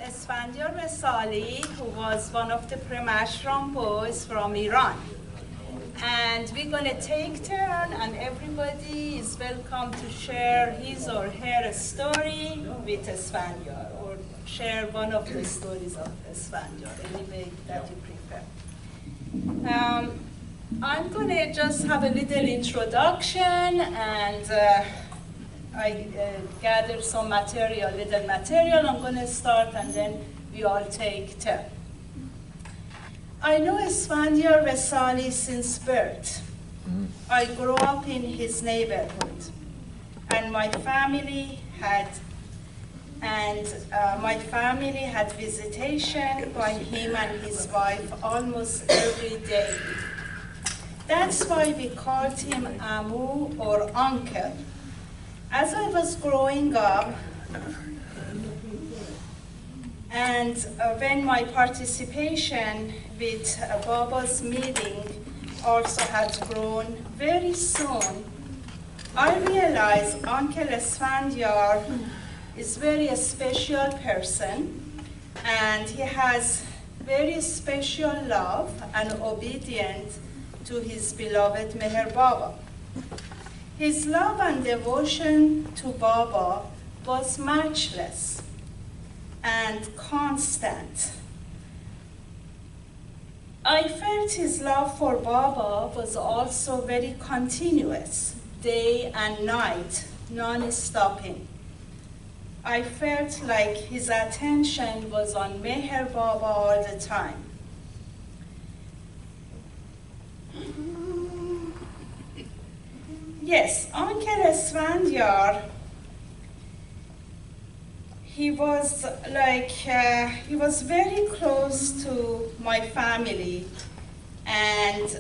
Esfandiar Vessali, who was one of the Premashram boys from Iran. And we're going to take turn, and everybody is welcome to share his or her story with Esfandiar, or share one of the stories of Esfandiar, any way that you prefer. I'm going to just have a little introduction, and I gathered some little material. I'm going to start, and then we all take turn. I know Esfandiar Vessali since birth. I grew up in his neighborhood, and my family had visitation by him and his wife almost every day. That's why we called him Amu, or uncle. As I was growing up, and when my participation with Baba's meeting also had grown, very soon I realized Uncle Esfandiar is very special person, and he has very special love and obedience to his beloved Meher Baba. His love and devotion to Baba was matchless and constant. I felt his love for Baba was also very continuous, day and night, non-stopping. I felt like his attention was on Meher Baba all the time. Yes, Uncle Esfandiar, he was very close to my family, and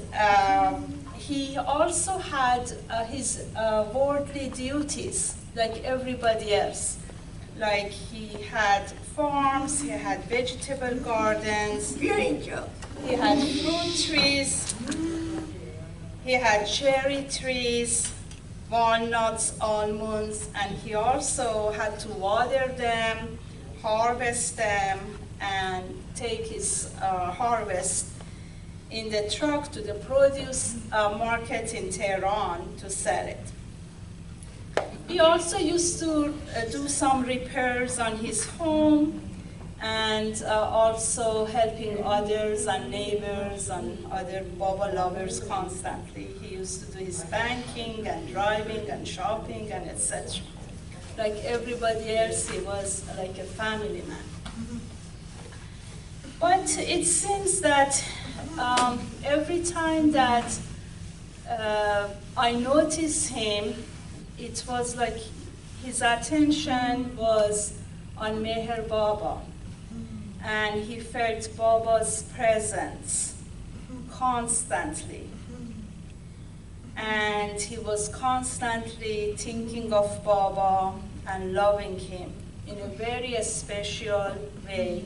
he also had his worldly duties like everybody else. Like he had farms, he had vegetable gardens, he had fruit trees, he had cherry trees, walnuts, almonds, and he also had to water them, harvest them, and take his harvest in the truck to the produce market in Tehran to sell it. He also used to do some repairs on his home, and also helping others and neighbors and other Baba lovers constantly. He used to do his banking and driving and shopping and etc. Like everybody else, he was like a family man. But it seems that every time that I noticed him, it was like his attention was on Meher Baba. And he felt Baba's presence constantly. And he was constantly thinking of Baba and loving him in a very special way.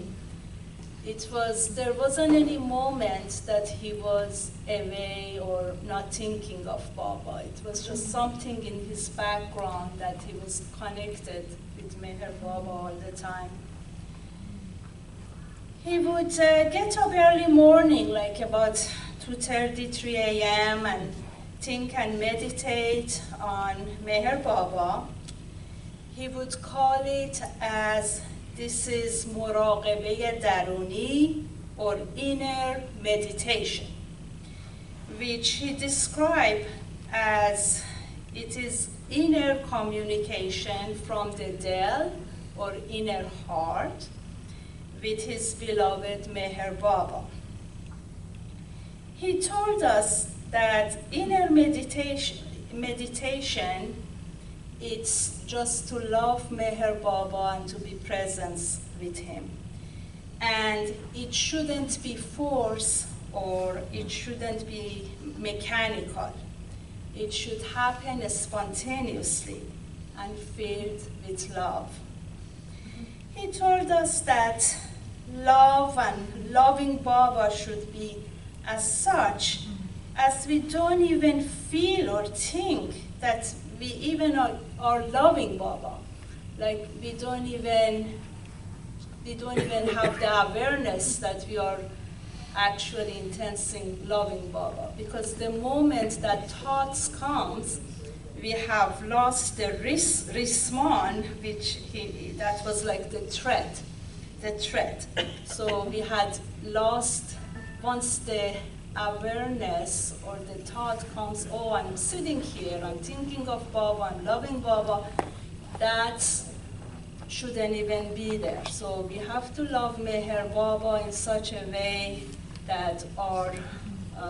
There wasn't any moment that he was away or not thinking of Baba. It was just something in his background that he was connected with Meher Baba all the time. He would get up early morning, like about 2:30, 3 a.m., and think and meditate on Meher Baba. He would call it as, this is muraqabe daruni, or inner meditation, which he described as it is inner communication from the Del, or inner heart, with his beloved Meher Baba. He told us that inner meditation, it's just to love Meher Baba and to be present with him. And it shouldn't be forced, or it shouldn't be mechanical. It should happen spontaneously and filled with love. He told us that love and loving Baba should be as such as we don't even feel or think that we even are loving Baba. Like we don't even we don't even have the awareness that we are actually intensely loving Baba. Because the moment that thoughts comes, we have lost the risman, that was like the threat. So we had lost, once the awareness or the thought comes, oh, I'm sitting here, I'm thinking of Baba, I'm loving Baba, that shouldn't even be there. So we have to love Meher Baba in such a way that our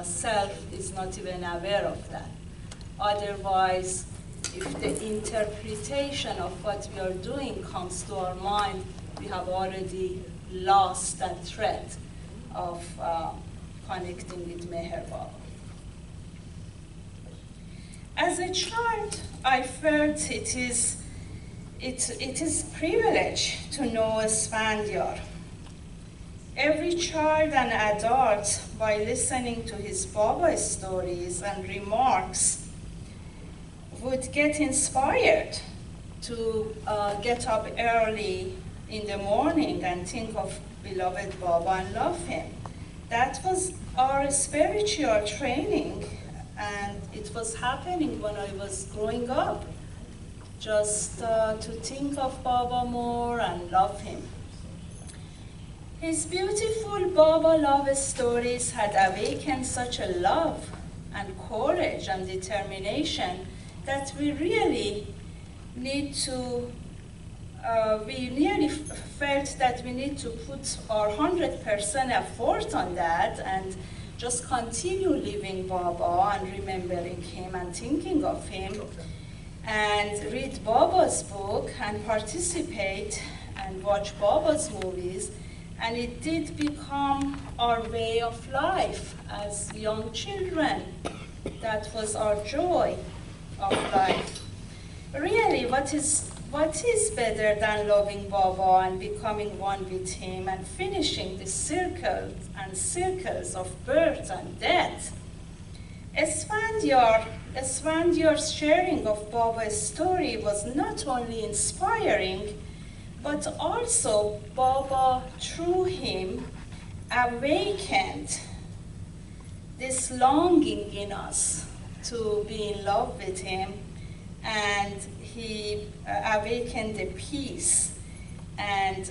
self is not even aware of that. Otherwise, if the interpretation of what we are doing comes to our mind, we have already lost that thread of connecting with Meher Baba. As a child, I felt it is privilege to know Esfandiar. Every child and adult, by listening to his Baba stories and remarks, would get inspired to get up early in the morning and think of beloved Baba and love him. That was our spiritual training, and it was happening when I was growing up, just to think of Baba more and love him. His beautiful Baba love stories had awakened such a love and courage and determination that we really need to, we nearly felt that we need to put our 100% effort on that and just continue living Baba and remembering him and thinking of him, and read Baba's book and participate and watch Baba's movies. And it did become our way of life as young children. That was our joy of life. Really, what is better than loving Baba and becoming one with him and finishing the circles and circles of birth and death? Esfandiar's sharing of Baba's story was not only inspiring, but also Baba, through him, awakened this longing in us to be in love with him, and he awakened the peace and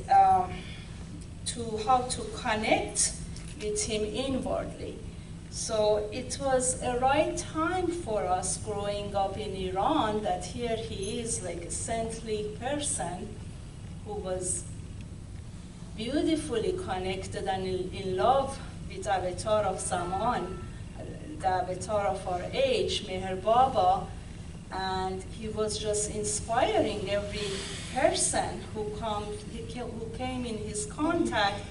to how to connect with him inwardly. So it was a right time for us growing up in Iran, that here he is like a saintly person who was beautifully connected and in love with Avatar of Zaman, the Avatar of our age, Meher Baba, and he was just inspiring every person who came in his contact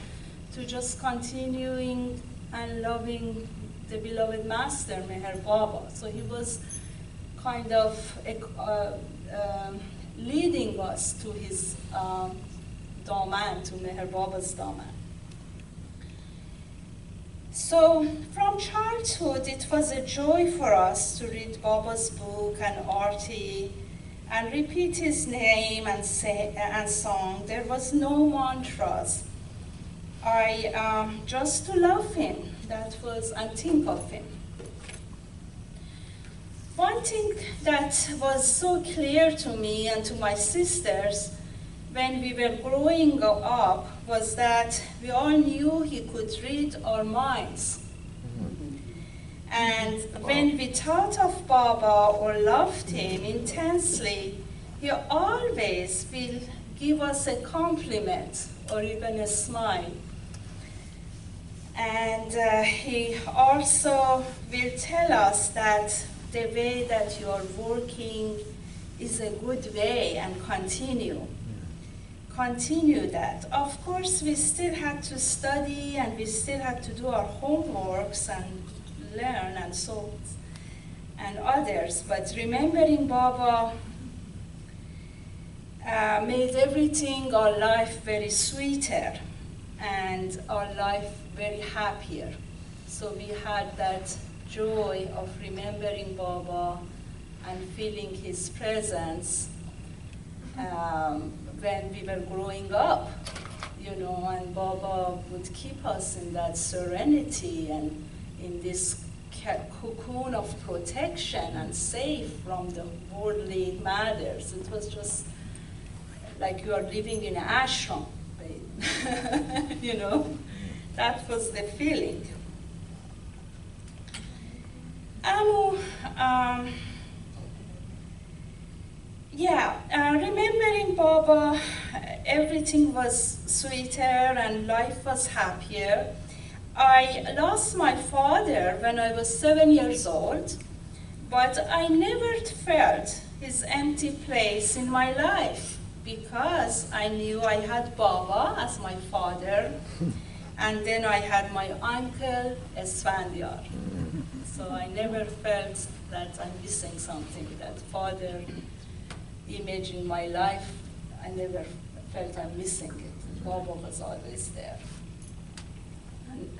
to just continuing and loving the beloved master, Meher Baba. So he was kind of leading us to his daman, to Meher Baba's daman. So from childhood, it was a joy for us to read Baba's book and arti and repeat his name and song. There was no mantras. Just to love him, that was, and think of him. One thing that was so clear to me and to my sisters when we were growing up was that we all knew he could read our minds. And when we thought of Baba or loved him intensely, he always will give us a compliment or even a smile. And he also will tell us that the way that you are working is a good way, and continue that. Of course, we still had to study and we still had to do our homeworks and learn and so and others, but remembering Baba made everything, our life, very sweeter and our life very happier. So we had that joy of remembering Baba and feeling his presence when we were growing up. you know, and Baba would keep us in that serenity and in this cocoon of protection and safe from the worldly matters. It was just like you are living in an ashram, you know. That was the feeling. Remembering Baba, everything was sweeter and life was happier. I lost my father when I was 7 years old, but I never felt his empty place in my life because I knew I had Baba as my father, and then I had my uncle Esfandiar. So I never felt that I'm missing something, that father image in my life, I never felt I'm missing it. Baba was always there.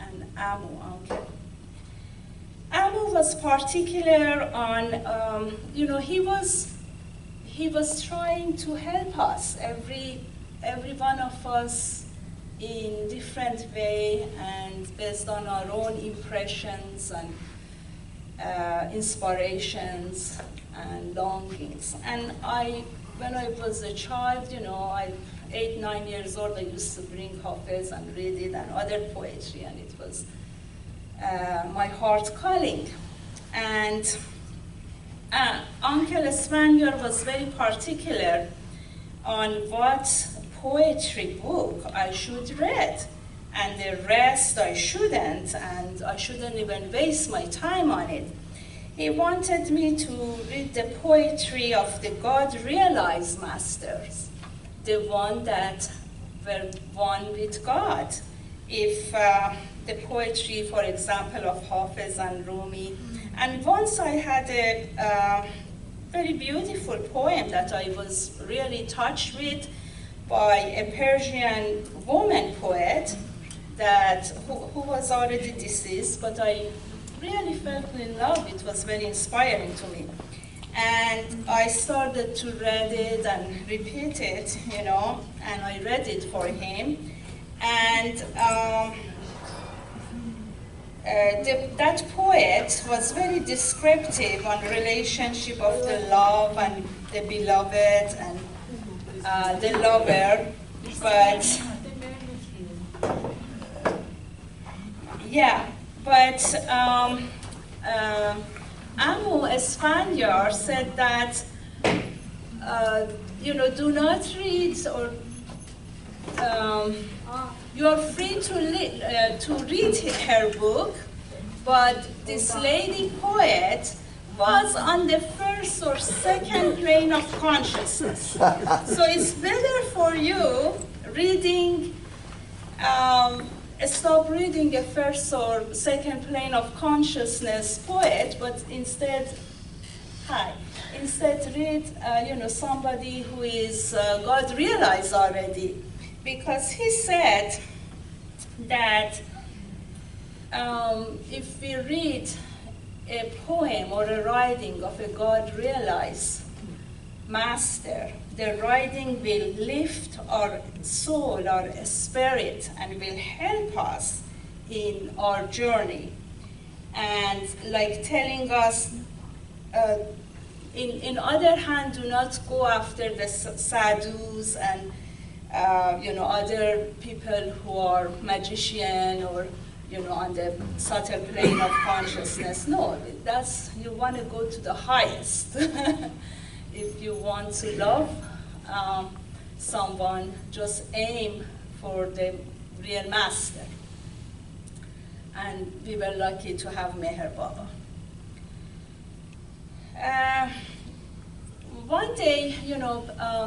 And Amu, uncle. Amu was particular on, you know, he was trying to help us, every one of us in different way and based on our own impressions and inspirations and longings. And when I was a child, you know, 8, 9 years old, I used to bring Hafiz and read it and other poetry, and it was my heart calling. And Uncle Esfandiar was very particular on what poetry book I should read, and the rest I shouldn't, and I shouldn't even waste my time on it. He wanted me to read the poetry of the God-realized masters, the one that were one with God. If the poetry, for example, of Hafiz and Rumi. And once I had a very beautiful poem that I was really touched with by a Persian woman poet who was already deceased, but I really fell in love. It was very inspiring to me. And I started to read it and repeat it, you know, and I read it for him. And that poet was very descriptive on the relationship of the love and the beloved and the lover, but Amu Esfandiar said that, you know, do not read, or you are free to read her book, but this lady poet was on the first or second plane of consciousness. So it's better for you reading, stop reading a first or second plane of consciousness poet, but instead read, you know, somebody who is God realized already. Because he said that if we read a poem or a writing of a God-realized master, the writing will lift our soul, our spirit, and will help us in our journey. And like telling us, in other hand, do not go after the sadhus and you know, other people who are magician or, you know, on the subtle plane of consciousness. No, you want to go to the highest. If you want to love someone, just aim for the real master. And we were lucky to have Meher Baba. One day, you know,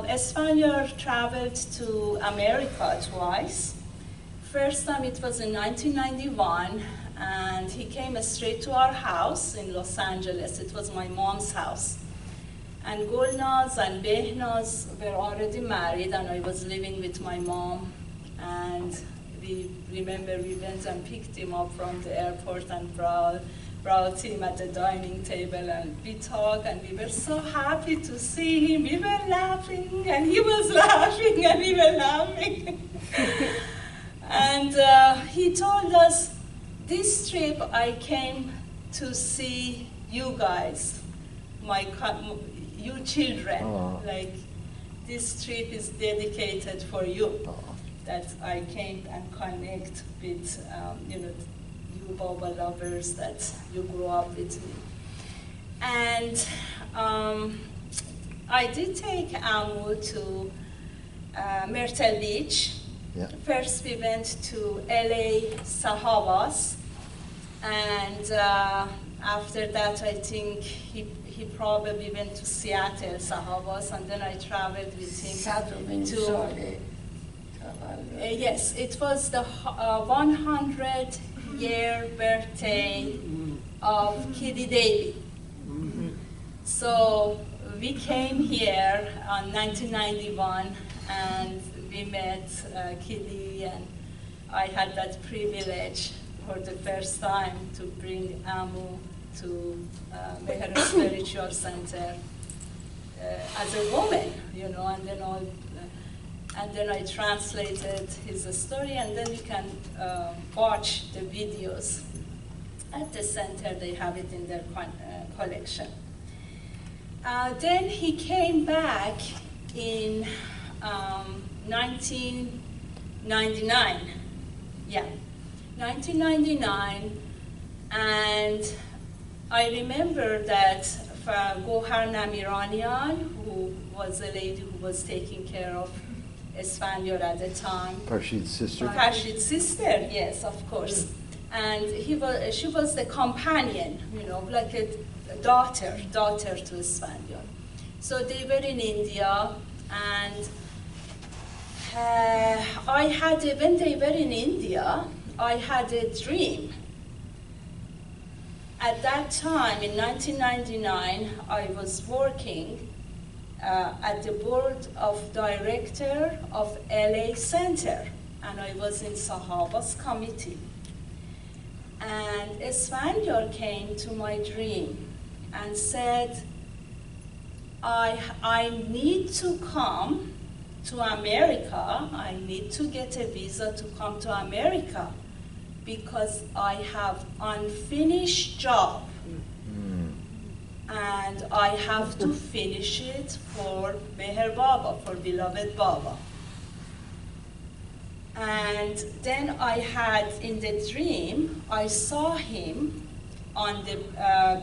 Esfandiar traveled to America twice. First time it was in 1991, and he came straight to our house in Los Angeles. It was my mom's house. And Gulnaz and Behnaz were already married, and I was living with my mom. And we remember we went and picked him up from the airport and brought him at the dining table, and we talked, and we were so happy to see him. We were laughing, and he was laughing, and we were laughing. he told us, this trip I came to see you guys, you children. Like, this trip is dedicated for you. That I came and connect with, you Baba lovers that you grew up with me. And I did take Amu to Myrtle Beach. Yeah. First we went to LA Sahabas, and after that I think he probably went to Seattle Sahabas, and then I traveled with him to... yes, it was the 100-year birthday of Kitty Davy. So we came here on 1991, and we met Kitty, and I had that privilege for the first time to bring Amu to Meher Spiritual Center as a woman, and then I translated his story, and then you can watch the videos at the center. They have it in their collection. Then he came back in 1999. Yeah, 1999, and I remember that Gohar Namiranian, who was a lady who was taking care of Esfandiar at the time. Parshid's sister? Parshid's sister, yes, of course. And she was the companion, like a daughter to Esfandiar. So they were in India, and when they were in India, I had a dream. At that time, in 1999, I was working at the board of director of LA Center, and I was in Sahaba's committee. And Esfandiar came to my dream and said, I need to come to America. I need to get a visa to come to America because I have unfinished job. And I have to finish it for Meher Baba, for beloved Baba. And then I had, in the dream, I saw him on the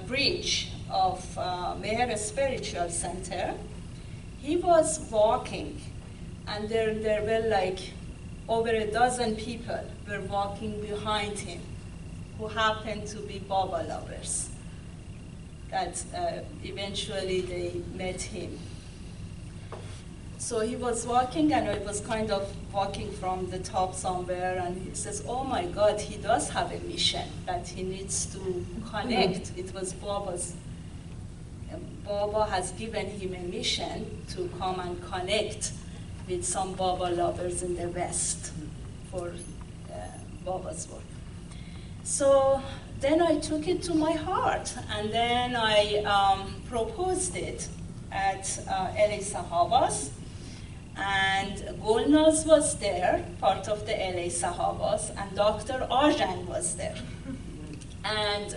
bridge of Meher Spiritual Center. He was walking, and there were like over a dozen people were walking behind him who happened to be Baba lovers. That eventually they met him. So he was walking, and I was kind of walking from the top somewhere, and he says, oh my God, he does have a mission that he needs to connect. It was Baba's. Baba has given him a mission to come and connect with some Baba lovers in the West for Baba's work. So then I took it to my heart, and then I proposed it at LA Sahabas, and Golnaz was there, part of the LA Sahabas, and Dr. Arjan was there. And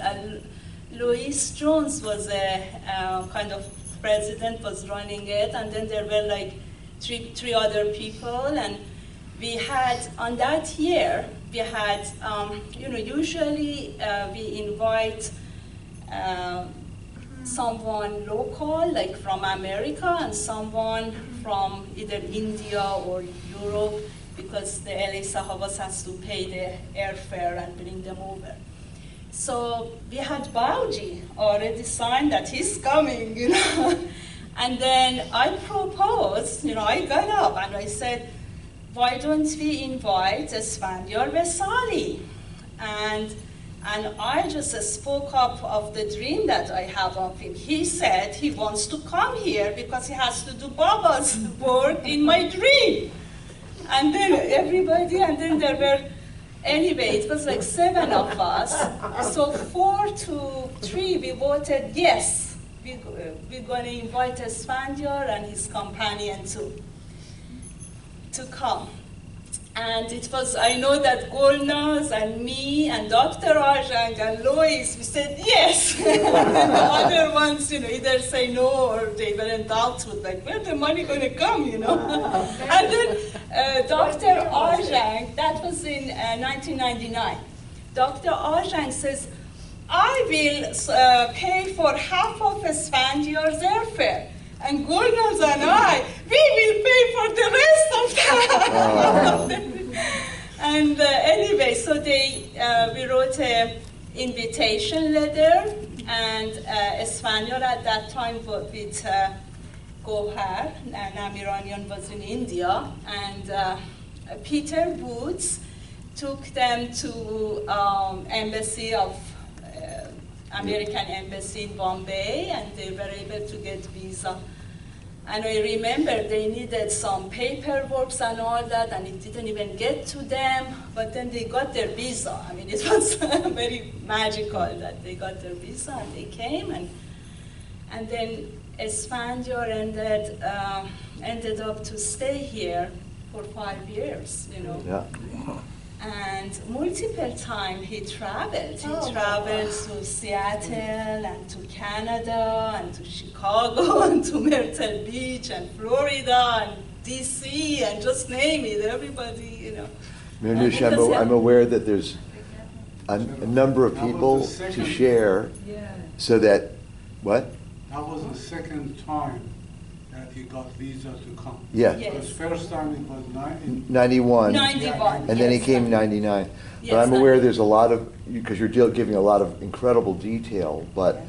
Louis Jones was a kind of president, was running it, and then there were like three other people, and we had, on that year, we had, usually we invite someone local, like from America, and someone from either India or Europe, because the LA Sahabas has to pay the airfare and bring them over. So we had Bauji already signed that he's coming, And then I proposed, I got up and I said, why don't we invite Esfandiar Vessali? And I just spoke up of the dream that I have of him. He said he wants to come here because he has to do Baba's work in my dream. And then everybody, and then there were, anyway, it was like 7 of us. So 4-3, we voted yes. We're going to invite Esfandiar and his companion to come. And it was, I know that Golnaz and me and Dr. Ajang and Lois, we said yes. The other ones, either say no or they were in doubt with like, where's the money going to come, And then Dr. Ajang, that was in 1999. Dr. Ajang says, I will pay for half of Esfandiar's airfare. And Golnaz and I, we will pay for the rest of that. And anyway, so we wrote an invitation letter, and Esfandiar at that time with Gohar, and Amiranian was in India, and Peter Woods took them to embassy of American embassy in Bombay, and they were able to get visa. And I remember they needed some paperwork and all that, and it didn't even get to them, but then they got their visa. I mean, it was very magical that they got their visa and they came, and then Esfandiar ended up to stay here for 5 years, Yeah. And multiple times he traveled. He traveled to Seattle and to Canada and to Chicago and to Myrtle Beach and Florida and DC and just name it, everybody, Mirnush, I'm aware that there's a number of people to share so that, what? That was the second time that he got visa to come. Yeah. Because first time it was 91. 91. And then he came in 99. Yes, But I'm aware there's a lot of, because you're giving a lot of incredible detail, but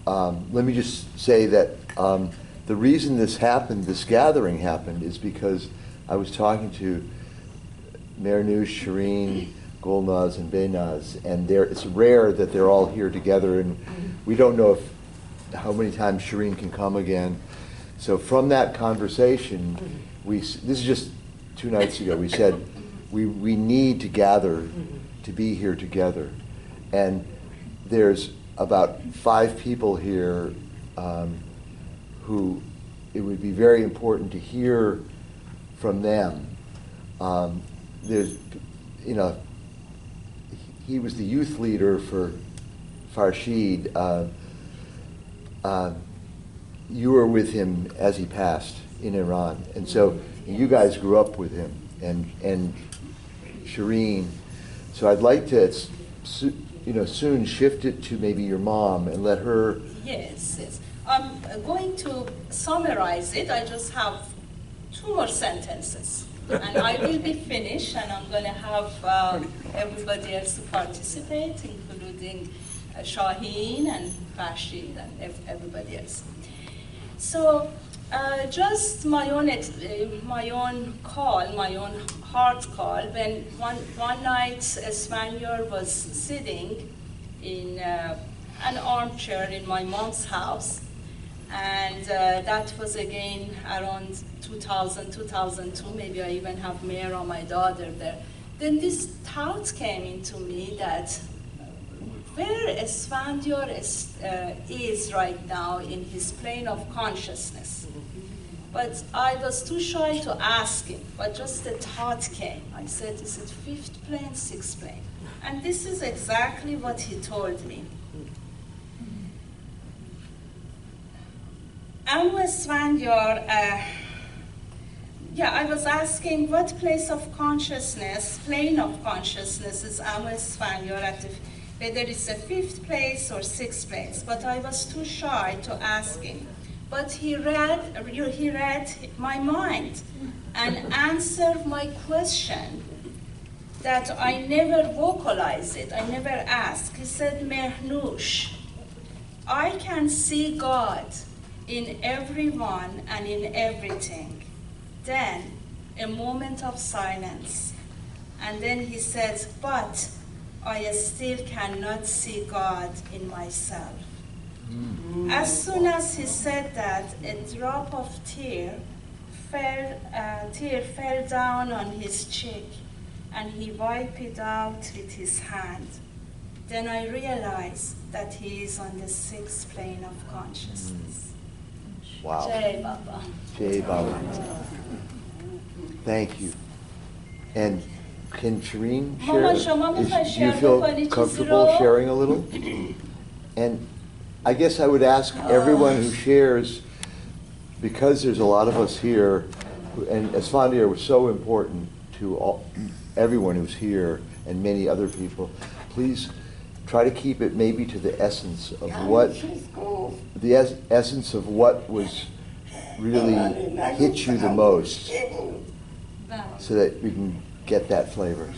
let me just say that the reason this happened, this gathering happened, is because I was talking to Mirnush, Shireen, Golnaz, and Behnaz, and it's rare that they're all here together, and we don't know how many times Shireen can come again. So from that conversation, this is just 2 nights ago, we said we need to gather to be here together. And there's about 5 people here who it would be very important to hear from them. There's, he was the youth leader for Farshid. You were with him as he passed in Iran, and so you guys grew up with him, and Shireen. So I'd like to, soon shift it to maybe your mom and let her. Yes. I'm going to summarize it. I just have 2 more sentences, and I will be finished, and I'm going to have everybody else to participate, including Shaheen and Rashid and everybody else. So just my own heart call, when one night Esfandiar was sitting in an armchair in my mom's house, and that was again around 2000, 2002, maybe I even have Mera, my daughter, there. Then this thought came into me that where Esfandiar is right now in his plane of consciousness. But I was too shy to ask him, but just the thought came. I said, is it 5th plane, 6th plane? And this is exactly what he told me. Esfandiar, I was asking what place of consciousness, plane of consciousness is Esfandiar at whether it's a 5th place or 6th place, but I was too shy to ask him. But he read my mind and answered my question that I never vocalized it, I never asked. He said, Mirnush, I can see God in everyone and in everything. Then a moment of silence. And then he said, but I still cannot see God in myself. As soon as he said that, a drop of tear fell down on his cheek, and he wiped it out with his hand. Then I realized that he is on the 6th plane of consciousness. Wow. Jai Baba. Jai Baba. Thank you. And can Shireen Mama, share? شما می‌خوای Do you share feel بکنی چیزی comfortable رو؟ sharing a little? And I guess I would ask everyone who shares, because there's a lot of us here, and Esfandiar was so important to everyone who's here and many other people, please try to keep it maybe to the essence of what, essence of what was really hit you the most, so that we can get that flavor.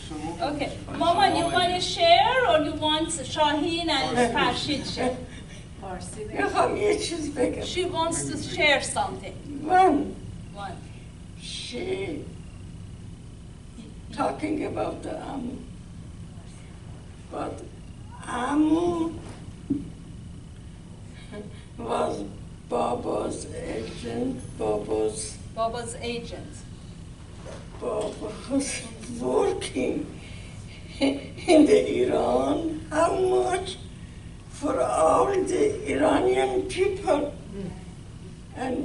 Okay. Mama, you want to share or you want Shaheen and Farshid share? She wants to share something. One. She talking about the Amu. But Amu was Baba's agent. Baba's agent. Baba was working in the Iran. How much? For all the Iranian people. And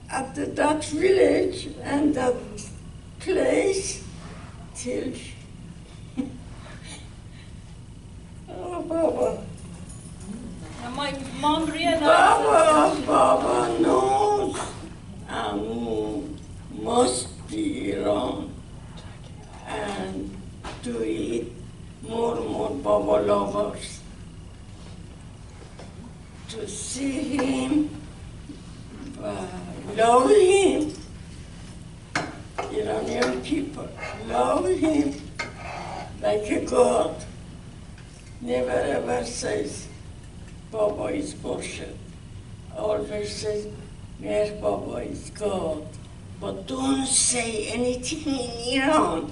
at that village and that place till oh Baba. And my mom realized Baba knows Amu must be Iran and to eat more and more Baba lovers. To see him, love him, Iranian people love him like a God. Never ever says Baba is bullshit. Always says Mer Baba is God. But don't say anything in Iran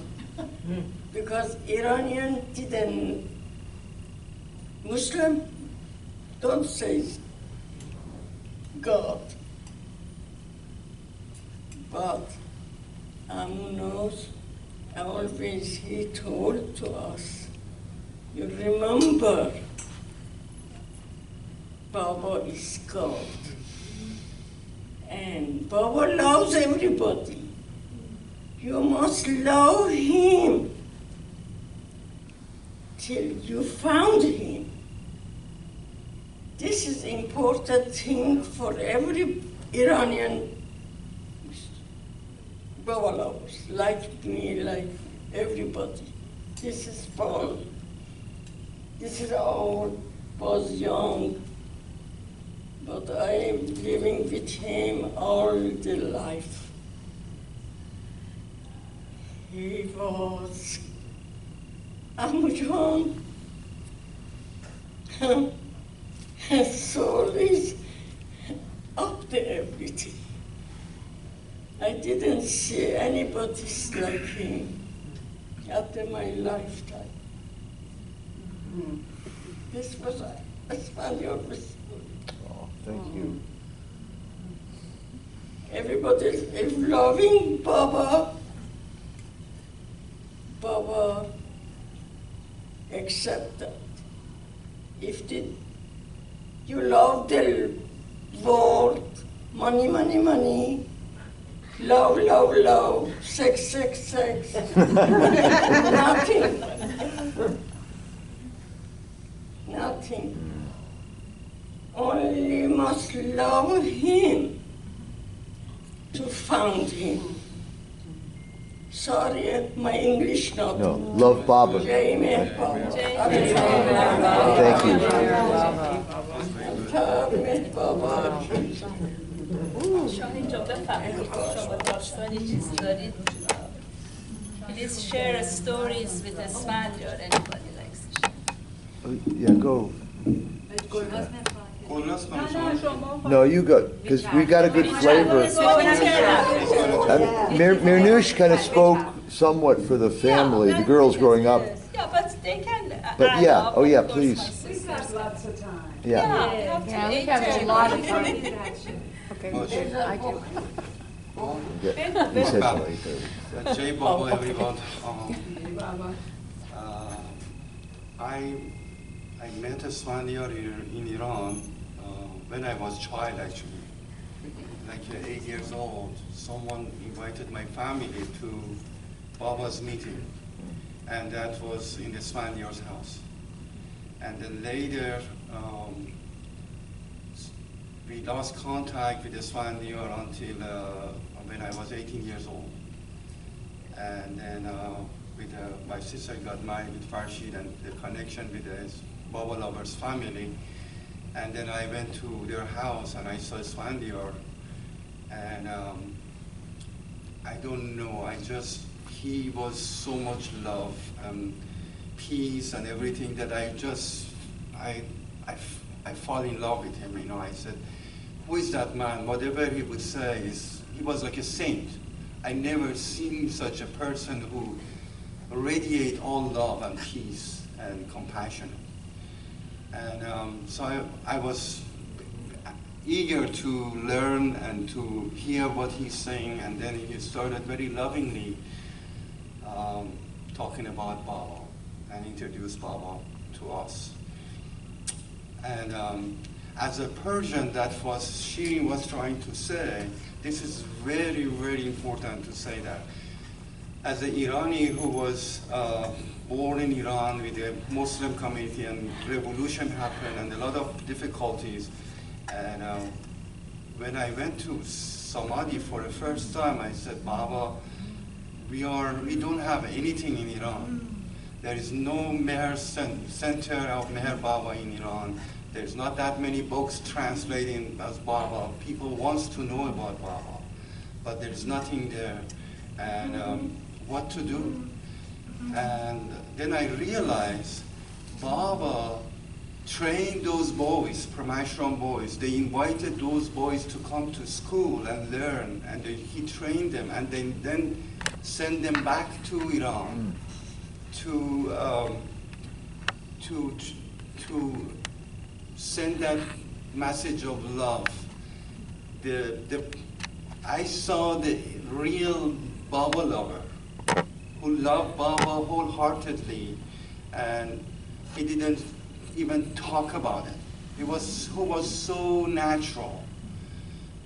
because Iranian didn't Muslim. Don't say God. But Amu knows, always he told to us, you remember, Baba is God. And Baba loves everybody. You must love him till you found him. This is important thing for every Iranian Baba lovers, like me, like everybody. This is Paul. This is old, was young, but I am living with him all the life. He was Amujan. His soul is up to everything. I didn't see anybody like him after my lifetime. This was Esfandiar Vessali. Oh, thank you. Everybody is loving Baba. Baba accept that. If you love the world, money, money, money, love, love, love, sex, sex, sex, nothing. Nothing. Only must love him to find him. Sorry, my English not. No, love Baba. Amen, Baba. Thank you. Amen, Baba. شاهین جا بفرمایید شما داستانی چیزی دارید Please share stories with Esfandiar, anybody likes to share. Yeah, go. No, you go, because we got a good flavor. Mirnush kind of spoke somewhat for the family, the girls growing up. Yeah, but they can But yeah, oh yeah, please. We've got lots of time. Yeah. We have a lot of time. Okay, I do. He said till 8:30. Jai Baba, everyone. I met Esfandiar in Iran when I was a child, actually. Like 8 years old, someone invited my family to Baba's meeting, and that was in Esfandiar's house. And then later, we lost contact with Esfandiar until when I was 18 years old. And then my sister got married with Farshid, and the connection with the Baba Lover's family. And then I went to their house and I saw Esfandiar, and I don't know, he was so much love and peace and everything that I fall in love with him, you know. I said, who is that man? Whatever he would say, he was like a saint. I never seen such a person who radiate all love and peace and compassion. And so I was eager to learn and to hear what he's saying, and then he started very lovingly talking about Baba and introduced Baba to us. And as a Persian, that was Shirin was trying to say, this is very, very important to say that. As an Irani who was born in Iran with a Muslim community, and revolution happened and a lot of difficulties, and when I went to Samadhi for the first time, I said, Baba, we don't have anything in Iran. There is no Meher center of Meher Baba in Iran. There's not that many books translating as Baba. People wants to know about Baba, but there's nothing there. And what to do? And then I realized Baba trained those boys, Pramashram boys. They invited those boys to come to school and learn, and he trained them, and then send them back to Iran to send that message of love. I saw the real Baba lover who loved Baba wholeheartedly, and he didn't even talk about it. Who was so natural,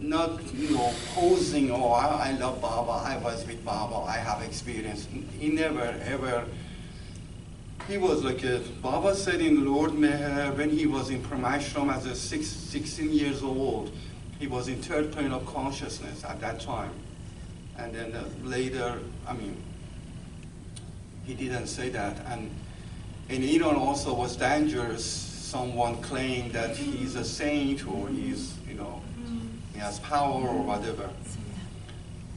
not posing, oh, I love Baba, I was with Baba, I have experience. He never ever. He was like Baba said in Lord Meher, when he was in Pramashram as a 16 years old, he was in third plane of consciousness at that time. And then later, he didn't say that. And in Iran also was dangerous. Someone claimed that he's a saint, or he has power or whatever.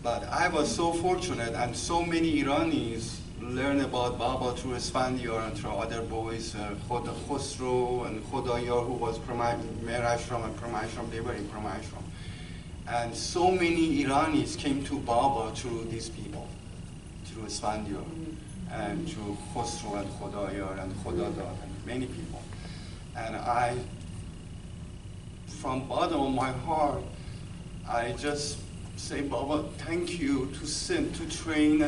But I was so fortunate, and so many Iranis learn about Baba through Esfandiar and through other boys, Khosrow and Khodayar, who was Meher Ashram and Pramashram, they were in Pramashram. And so many Iranis came to Baba through these people, through Esfandiar, and through Khosrow and Khodayar and Khodadad, and many people. And from bottom of my heart, I just say, Baba, thank you to train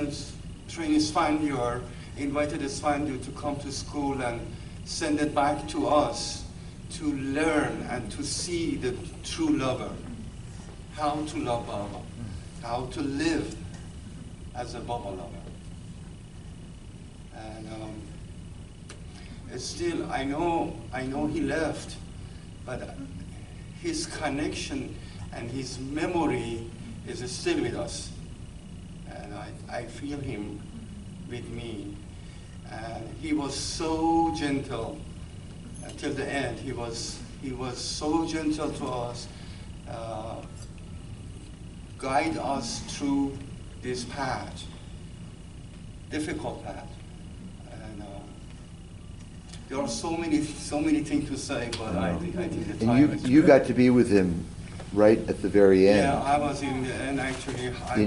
Esfandiar, invited Esfandiar to come to school and send it back to us to learn and to see the true lover, how to love Baba, how to live as a Baba lover. And still, I know he left, but his connection and his memory is still with us. And I feel him with me. And he was so gentle until the end. He was so gentle to us, guide us through this path, difficult path. And there are so many things to say, but I think the time is. You got to be with him right at the very end. Yeah, I was in the end, actually. I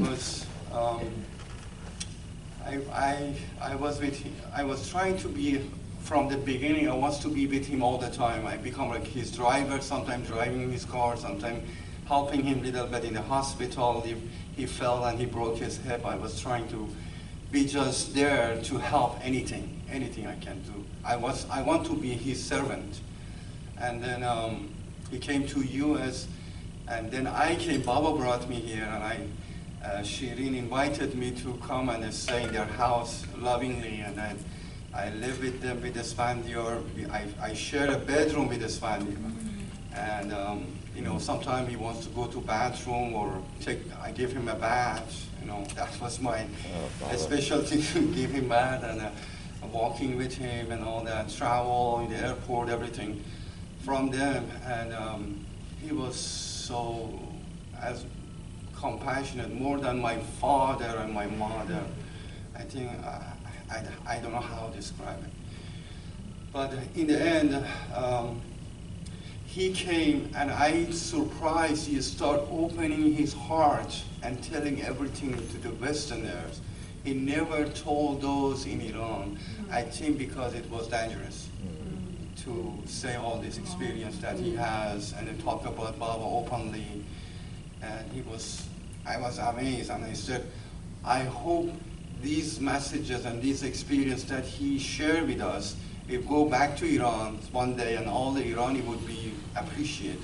was with him. I was trying to be, from the beginning, I was to be with him all the time. I become like his driver, sometimes driving his car, sometimes helping him a little bit in the hospital. He fell and he broke his hip. I was trying to be just there to help anything I can do. I want to be his servant. And then he came to US, and then I came, Baba brought me here, Shirin invited me to come and stay in their house lovingly, and I live with them with Esfandiar. I share a bedroom with Esfandiar, and you know, sometimes he wants to go to bathroom or I give him a bath. You know, that was my specialty, to give him bath and walking with him and all that, travel in the airport, everything from them, and he was so as compassionate, more than my father and my mother. I think, I don't know how to describe it. But in the end, he came, and I surprised he started opening his heart and telling everything to the Westerners. He never told those in Iran, I think because it was dangerous to say all this experience that he has and then talk about Baba openly. And I was amazed, and I said, I hope these messages and this experience that he shared with us will go back to Iran one day, and all the Irani would be appreciate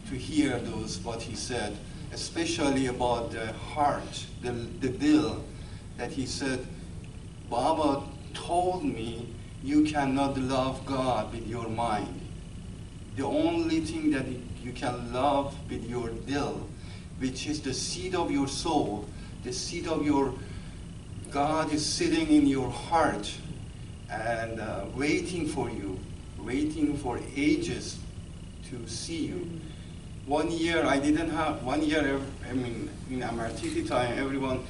to hear what he said, especially about the heart, the dil, that he said, Baba told me you cannot love God with your mind. The only thing that you can love with your dil, which is the seed of your soul, the seed of your God is sitting in your heart and waiting for you, waiting for ages to see you. 1 year, I didn't have, 1 year, I mean, in Amartiti time, everyone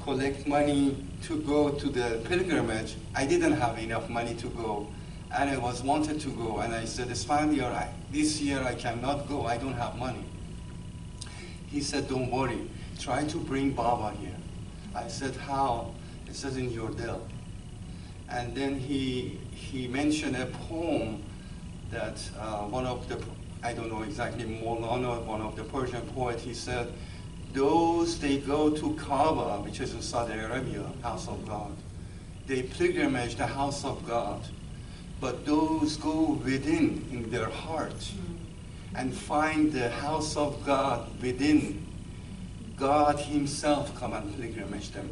collect money to go to the pilgrimage. I didn't have enough money to go, and I wanted to go, and I said, Esfandiar, this year I cannot go, I don't have money. He said, don't worry, try to bring Baba here. I said, how? He says, in your dil. And then he mentioned a poem that one of the, I don't know exactly, Maulana, one of the Persian poets, he said, those they go to Kaaba, which is in Saudi Arabia, house of God. They pilgrimage the house of God. But those go within in their heart and find the house of God within. God himself come and pilgrimage them,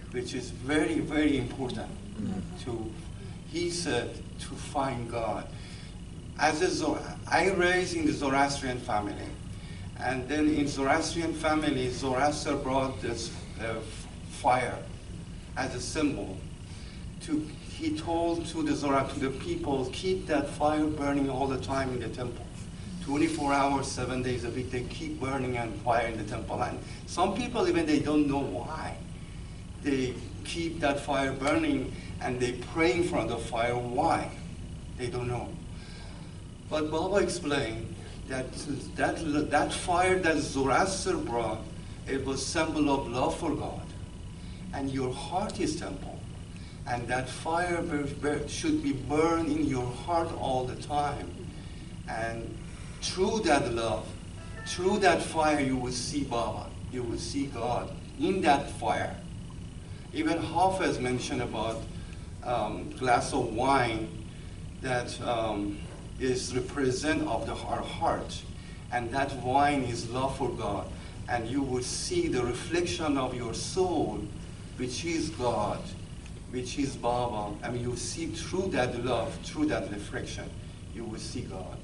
which is very, very important he said, to find God. I raised in the Zoroastrian family. And then in Zoroastrian family, Zoroaster brought this fire as a symbol. He told to the people, keep that fire burning all the time in the temple. 24 hours, 7 days a week, they keep burning and fire in the temple. And some people, even they don't know why. They keep that fire burning and they pray in front of the fire. Why? They don't know. But Baba explained that fire that Zoroaster brought, it was symbol of love for God. And your heart is temple. And that fire should be burned in your heart all the time. And through that love, through that fire, you will see Baba. You will see God in that fire. Even Hafiz mentioned about glass of wine that is represent of our heart, and that wine is love for God, and you will see the reflection of your soul, which is God, which is Baba. I mean, you see through that love, through that reflection, you will see God.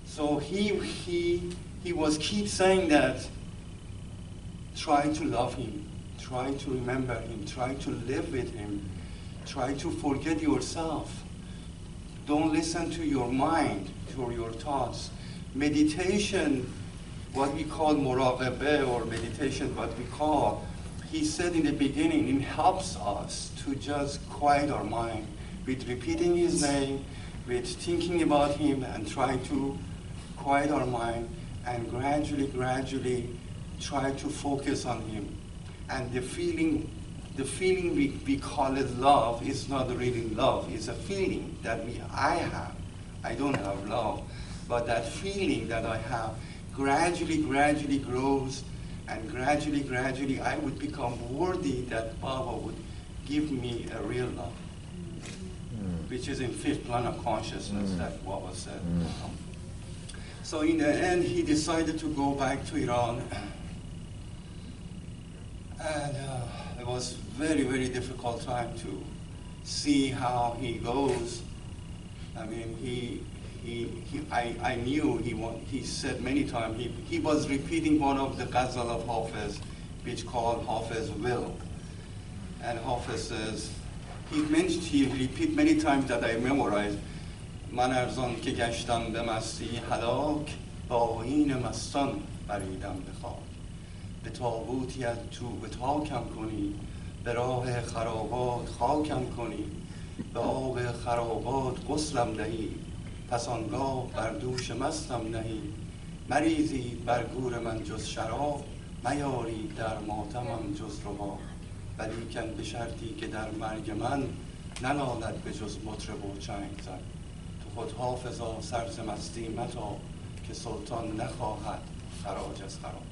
So he was keep saying that, try to love him, try to remember him, try to live with him, try to forget yourself. Don't listen to your mind, to your thoughts. Meditation, what we call muraqabah, or meditation, what we call, he said in the beginning, it helps us to just quiet our mind with repeating his name, with thinking about him, and try to quiet our mind, and gradually try to focus on him. And the feeling we call it love is not really love. It's a feeling that I have. I don't have love, but that feeling that I have gradually grows, and gradually I would become worthy that Baba would give me a real love, which is in fifth plane of consciousness that Baba said. So in the end, he decided to go back to Iran. And it was very, very difficult time to see how he goes. I mean, I knew he said many times, he was repeating one of the ghazal of Hafiz, which called Hafiz will. And Hafiz says, he repeat many times that I memorized, من ارزان که گشتم به مستی هلاک با آیین مستان بریدم به خاک به تابوتی از تو تاکم کنی به راه خرابات خاکم کنی به آب خرابات غسلم دهی پس آنگاه بر دوش مستم نهی مریزید بر گور من جز شراب میارید در ماتمم جز رباب ولیکن به شرطی که در مرگ من ننالد به جز مطرب و چنگ زن تو خود حافظا سرز مستی متا که سلطان نخواهد خراج از خراب.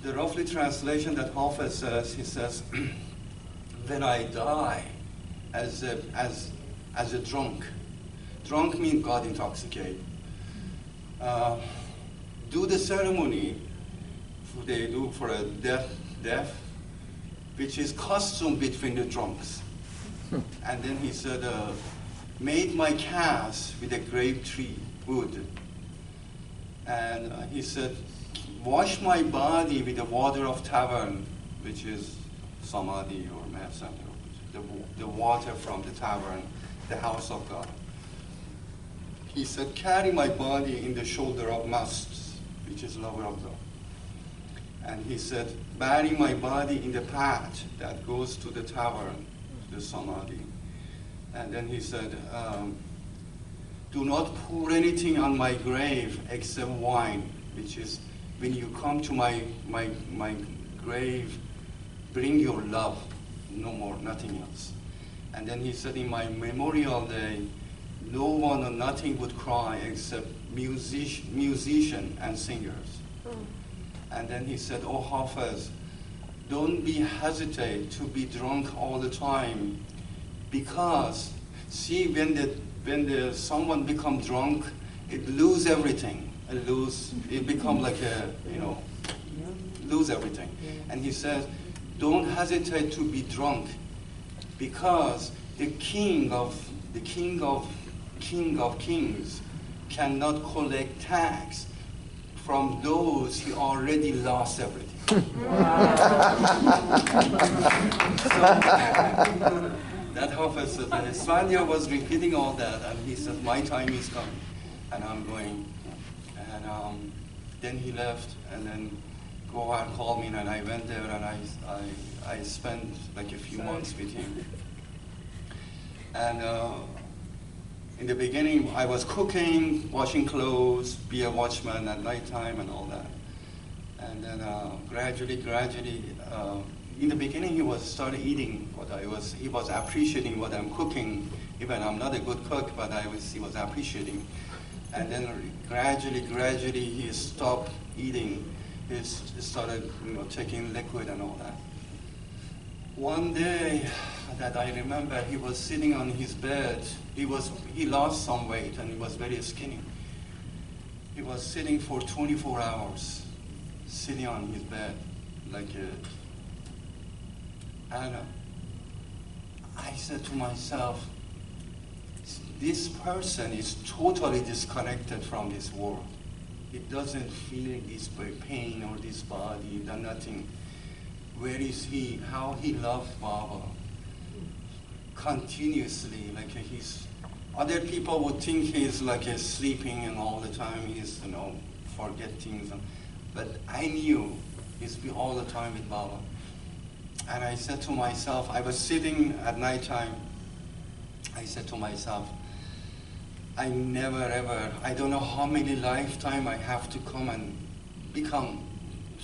The roughly translation that Hafiz says, he says, when I die as a drunk means God intoxicated. Do the ceremony they do for a death, which is custom between the drunks. And then he said, made my calves with a grape tree wood. And he said, wash my body with the water of tavern, which is samadhi or mahasana, the water from the tavern, the house of God. He said, carry my body in the shoulder of musts, which is lover of God. And he said, bury my body in the path that goes to the tavern, the samadhi. And then he said, do not pour anything on my grave except wine, which is when you come to my grave, bring your love, no more, nothing else. And then he said, in my memorial day, no one or nothing would cry except musician and singers. And then he said, oh Hafiz, don't be hesitate to be drunk all the time, because see, when someone become drunk, it lose everything. It become like a, lose everything. And he says, don't hesitate to be drunk, because the king of kings cannot collect tax from those who already lost everything. That Hafiz said, Esfandiar was repeating all that, and he said, my time is coming, and I'm going. And then he left, and then Gohar called me, and I went there, and I spent like a few months with him. And in the beginning, I was cooking, washing clothes, be a watchman at night time and all that. And then gradually, in the beginning, he started eating he was appreciating what I'm cooking. Even I'm not a good cook, but he was appreciating. And then gradually, he stopped eating. He started, taking liquid and all that. One day that I remember, he was sitting on his bed. He lost some weight and he was very skinny. He was sitting for 24 hours, sitting on his bed like and I said to myself, this person is totally disconnected from this world. He doesn't feel this pain or this body, nothing. Where is he? How he loved Baba continuously, like other people would think he's like sleeping and all the time he's forget things, but I knew he's all the time with Baba. And I said to myself, I was sitting at night time, I said to myself, I never ever, I don't know how many lifetime I have to come and become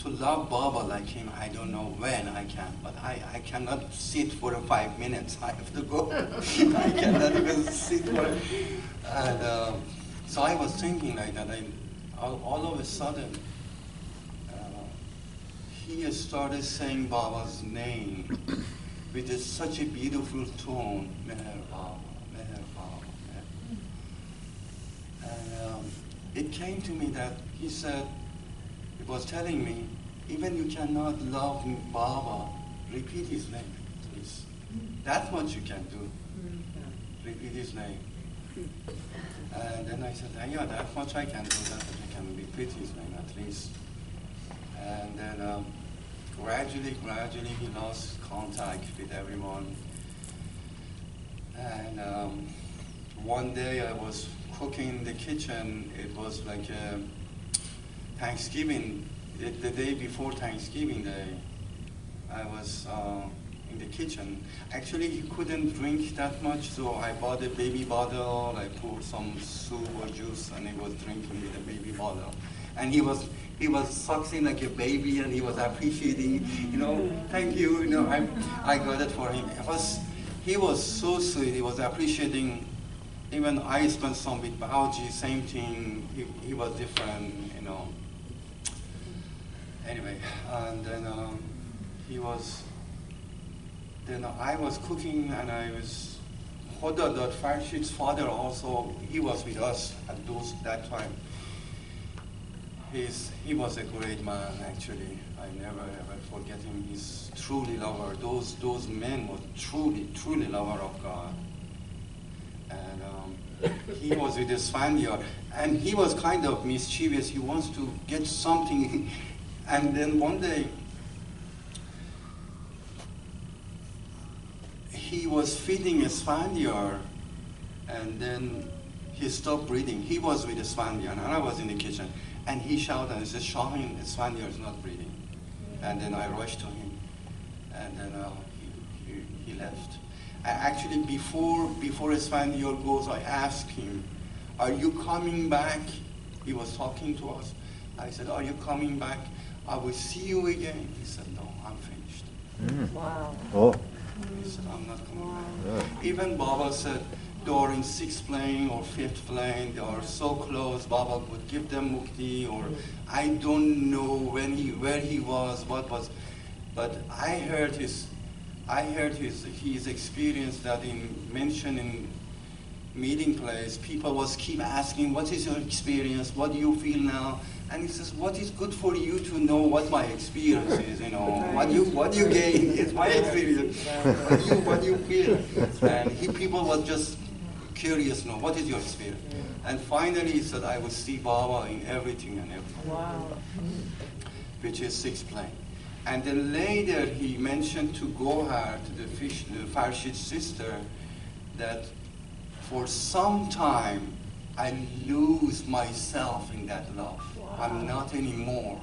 to love Baba like him. I don't know when I can, but I cannot sit for 5 minutes. I have to go. I cannot even sit for it. And so I was thinking like that. All of a sudden, he started saying Baba's name with such a beautiful tone, Meher Baba, Meher Baba, Meher. And it came to me that he said, he was telling me, even you cannot love Baba, repeat his name, please. That much you can do. Repeat his name. And then I said, yeah, that much I can do, that much I can repeat his name at least. And then gradually he lost contact with everyone. And one day I was cooking in the kitchen. It was like Thanksgiving, the day before Thanksgiving Day. I was in the kitchen. Actually, he couldn't drink that much, so I bought a baby bottle. I poured some soup or juice, and he was drinking with a baby bottle. And he was sucking like a baby, and he was appreciating, thank you, I got it for him. He was so sweet. He was appreciating. Even I spent some with Baoji, same thing. He was different, Anyway, and then Then I was cooking, and I was Hoda, Farshid's father, also. He was with us at that time. He was a great man, actually. I never ever forget him. He's truly lover. Those men were truly lover of God. And he was with Esfandiar, and he was kind of mischievous. He wants to get something, and then one day he was feeding Esfandiar, and then he stopped breathing. He was with Esfandiar, and I was in the kitchen. And he shouted and said, Shahin, Esfandiar is not breathing. And then I rushed to him, and then he left. Actually, before Esfandiar goes, I asked him, are you coming back? He was talking to us. I said, are you coming back? I will see you again. He said, no, I'm finished. Wow. Oh. He said, I'm not coming back. Even Baba said, they are in 6th plane or 5th plane, they are so close, Baba would give them mukti, or I don't know where he was, what was, but I heard his experience that mentioned in meeting place, people was keep asking, what is your experience, what do you feel now? And he says, what is good for you to know what my experience is, what you gain is my experience, what you feel. And people was just curious, what is your experience? And finally he said, I will see Baba in everything and everything. Wow. Which is 6th plane. And then later he mentioned to Gohar, to the Farshid's sister, that for some time I lose myself in that love. Wow. I'm not anymore.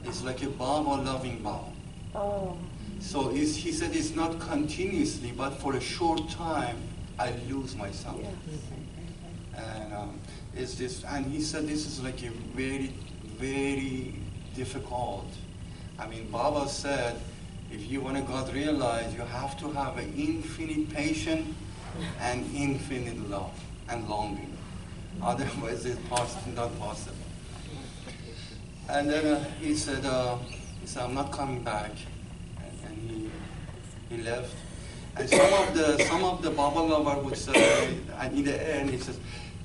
It's like a Baba loving Baba. Oh. So he said it's not continuously, but for a short time, I lose myself. Yes. And he said this is like a very, very difficult. I mean, Baba said, if you want to God realize, you have to have an infinite patience and infinite love and longing. Otherwise, it's not possible. And then he said, I'm not coming back. And he left. And some of the Baba lover would say, and in the end he says,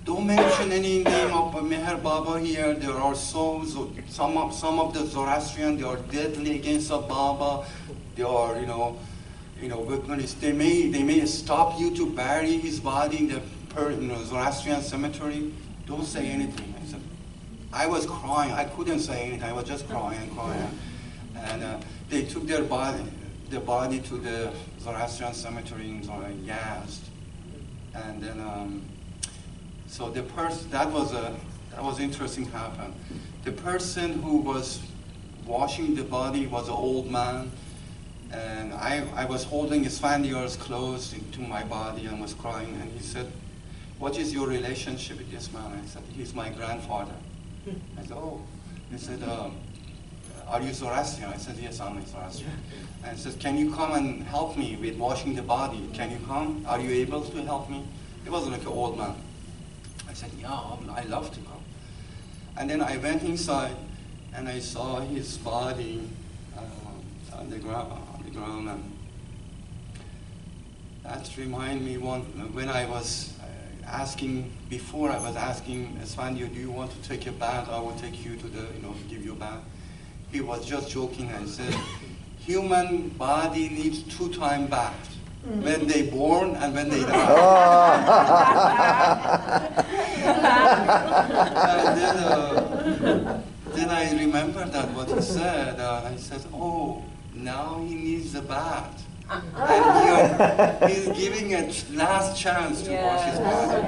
don't mention any name of Meher Baba here. There are souls. Some of the Zoroastrian, they are deadly against the Baba. They are, they may stop you to bury his body in the Zoroastrian cemetery. Don't say anything. I said, I was crying. I couldn't say anything. I was just crying and crying. And they took the body to the Zoroastrian cemetery in Yazd, and then so the person that was interesting happened. The person who was washing the body was an old man, and I was holding Esfandiar's clothes into my body and was crying, and he said, "What is your relationship with this man?" I said, "He's my grandfather." I said, "Oh," he said. Are you Zoroastrian? I said, yes, I'm a Zoroastrian. And he said, can you come and help me with washing the body? Can you come? Are you able to help me? He was like an old man. I said, yeah, I love to come. And then I went inside, and I saw his body on the ground. And that reminded me when I was asking, Esfandiar, do you want to take a bath? I will take you to give you a bath. he was just joking and said, human body needs 2 times bath. When they born and when they die. And then I remembered that what he said. I said, oh, now he needs a bath. And he's giving a last chance to wash his body.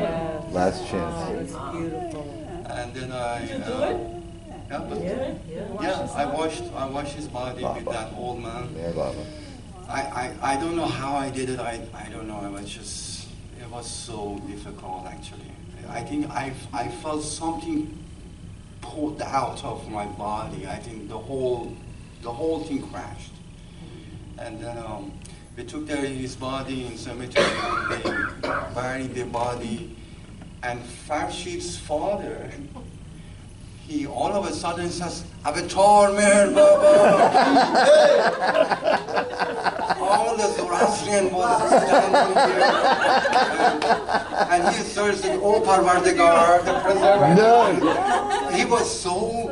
Last chance. It's beautiful. And then I washed his body with that old man. Yeah, Baba. I don't know how I did it. I don't know. It was so difficult actually. I think I felt something pulled out of my body. I think the whole thing crashed. And then we took his body in cemetery and they buried the body. And Farshid's father, he all of a sudden says, Avatar Meher Baba! All the Zoroastrian was standing here. And he starts saying, oh Parvardigar, the preserver. No. He was so,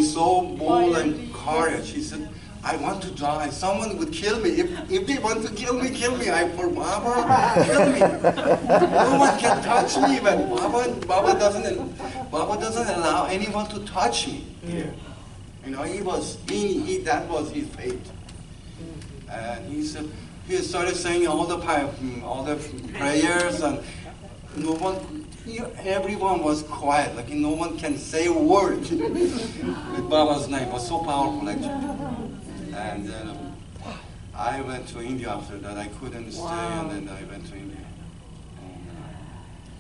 so bold and courage. He said, I want to die. Someone would kill me. If they want to kill me, kill me. For Baba, kill me. No one can touch me, but Baba doesn't allow anyone to touch me here. You know, that was his fate. And he started saying all the prayers, and everyone was quiet. Like no one can say a word with Baba's name. It was so powerful, actually. And then I went to India after that. I couldn't stay, and then I went to India. And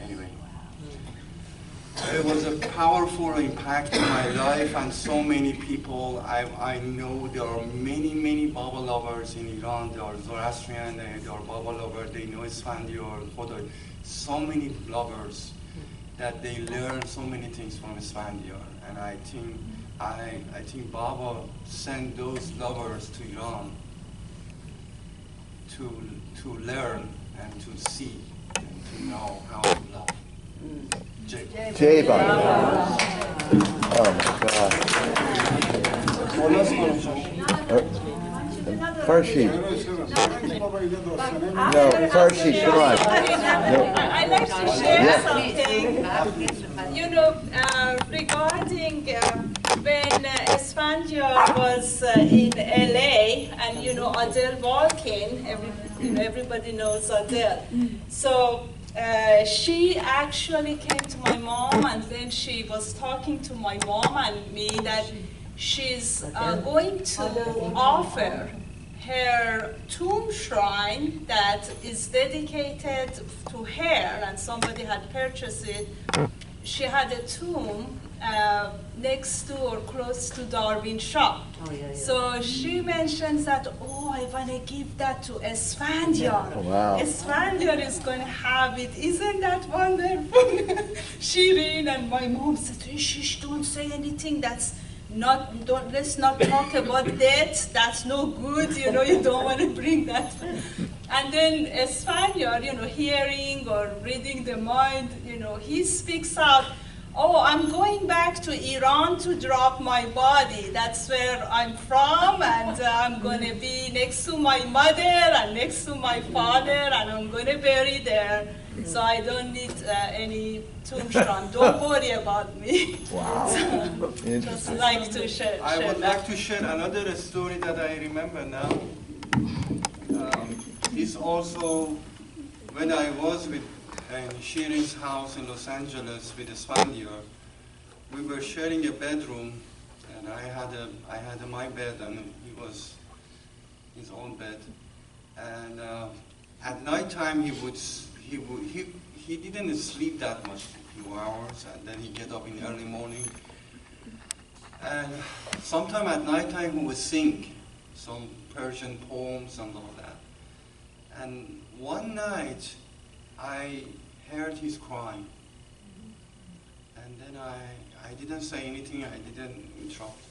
anyway, it was a powerful impact in my life, and so many people. I know there are many Baba lovers in Iran. They are Zoroastrian, they are Baba lovers. They know Esfandiar, Khoda. So many lovers that they learn so many things from Esfandiar, and I think Baba sent those lovers to Iran to learn and to see and to know how to love. Jai Baba. Oh my God. Farshid. No, Farshid, come on. No. I'd like to share something. You know, regarding when Esfandiar was in LA, and you know Adele Walkin, everybody knows Adele. So she actually came to my mom, and then she was talking to my mom and me that she's going to offer her tomb shrine that is dedicated to her, and somebody had purchased it. She had a tomb next to or close to Darwin Shah. So she mentions that, oh, I want to give that to Esfandiar. Oh, wow. Esfandiar is going to have it. Isn't that wonderful? Shireen and my mom said, shh, don't say anything. Let's not talk about death. That's no good. You know, you don't want to bring that. And then Esfandiar, you know, hearing or reading the mind, you know, he speaks out, oh, I'm going back to Iran to drop my body. That's where I'm from, and I'm going to be next to my mother and next to my father, and I'm going to bury there. So I don't need any tomb shrine. Don't worry about me. Wow. So, just like to share I would that. like to share another story that I remember now. It's also when I was with in Shireen's house in Los Angeles with Esfandiar. We were sharing a bedroom, and I had my bed, and he was his own bed. And at night time he didn't sleep that much, a few hours, and then he get up in the early morning. And sometime at night time he would sing some Persian poems and all that. And one night I heard his crying, and then I didn't say anything. I didn't interrupt,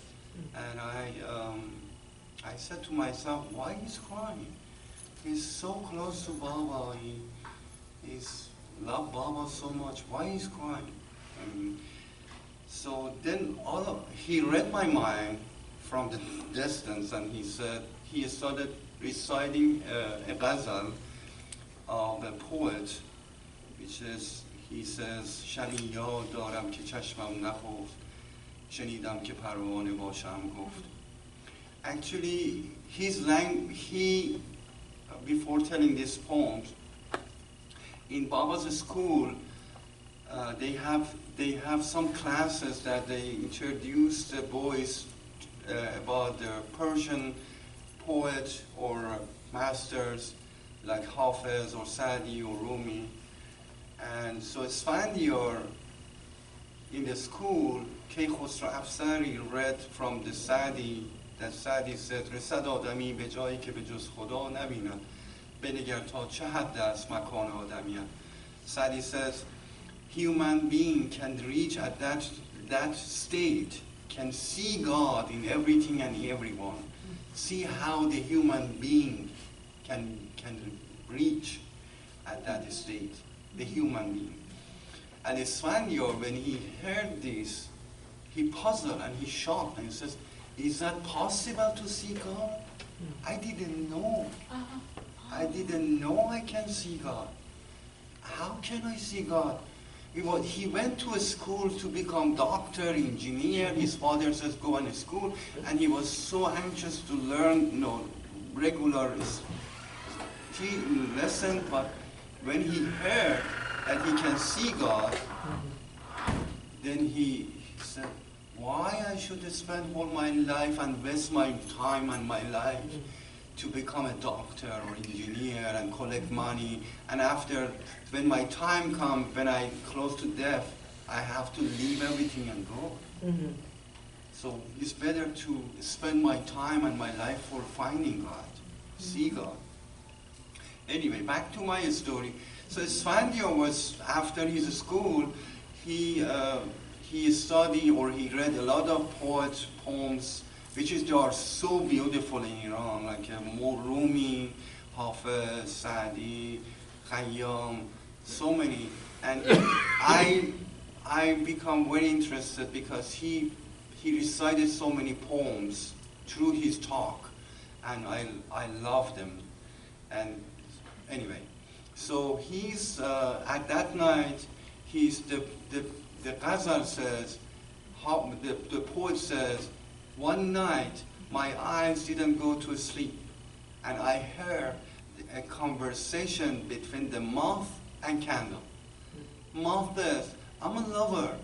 and I said to myself, why he's crying? He's so close to Baba. He's loved Baba so much. Why he's crying? So then he read my mind. from the distance, and he said he started reciting a ghazal of a poet, which is, he says, شبی یاد دارم که چشمم نخفت شنیدم که پروانه باشم گفت. Actually, before telling this poem, in Baba's school, they have some classes that they introduce the boys about the Persian poet or masters like Hafiz or Sadi or Rumi. And so Esfandiar in the school, Khosrow Afzari read from the Sadi, that Sadi said, رسد آدمی به جایی که به جز خدا نبیند بنگر تا چه حد است مکان آدمیت. Sadi says, human being can reach at that state, can see God in everything and everyone. See how the human being can reach at that state, the human being. And Esfandiar, when he heard this, he puzzled and he shocked and he says, is that possible to see God? I didn't know. I didn't know I can see God. How can I see God? He went to a school to become doctor, engineer. His father says go on a school, and he was so anxious to learn, regular lesson. But when he heard that he can see God, then he said, why I should spend all my life and waste my time and my life to become a doctor or engineer and collect money, and after, when my time comes, when I close to death, I have to leave everything and go. So it's better to spend my time and my life for finding God, see God. Anyway, back to my story. So Esfandiar was, after his school, he studied or he read a lot of poems, which they are so beautiful in Iran, like Rumi, Hafiz, Sadi, Khayyam, so many. And I become very interested because he recited so many poems through his talk, and I love them. And anyway, so he's at that night, the ghazal says, the poet says, one night my eyes didn't go to sleep, and I heard a conversation between the moth and candle. Moth says, I'm a lover.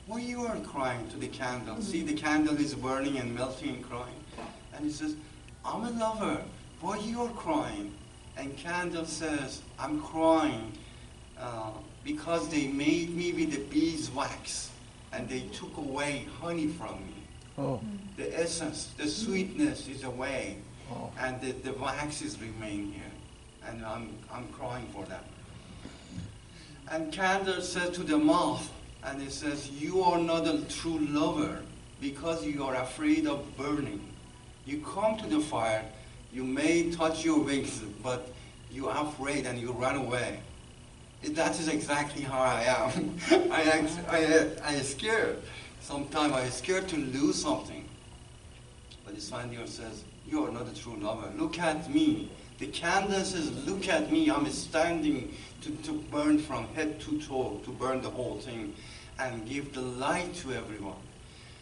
Why you are crying to the candle? See, the candle is burning and melting and crying. And he says, I'm a lover. Why you are crying? And candle says, I'm crying because they made me with the beeswax, and they took away honey from me. Oh. The essence, the sweetness is away, and the wax is remain here, and I'm crying for that. And candle says to the moth, and it says, you are not a true lover because you are afraid of burning. You come to the fire, you may touch your wings, but you are afraid and you run away. That is exactly how I am. I scared. Sometimes I'm scared to lose something. But Esfandiar says, you are not a true lover. Look at me. The candle says, look at me. I'm standing to burn from head to toe, to burn the whole thing and give the light to everyone.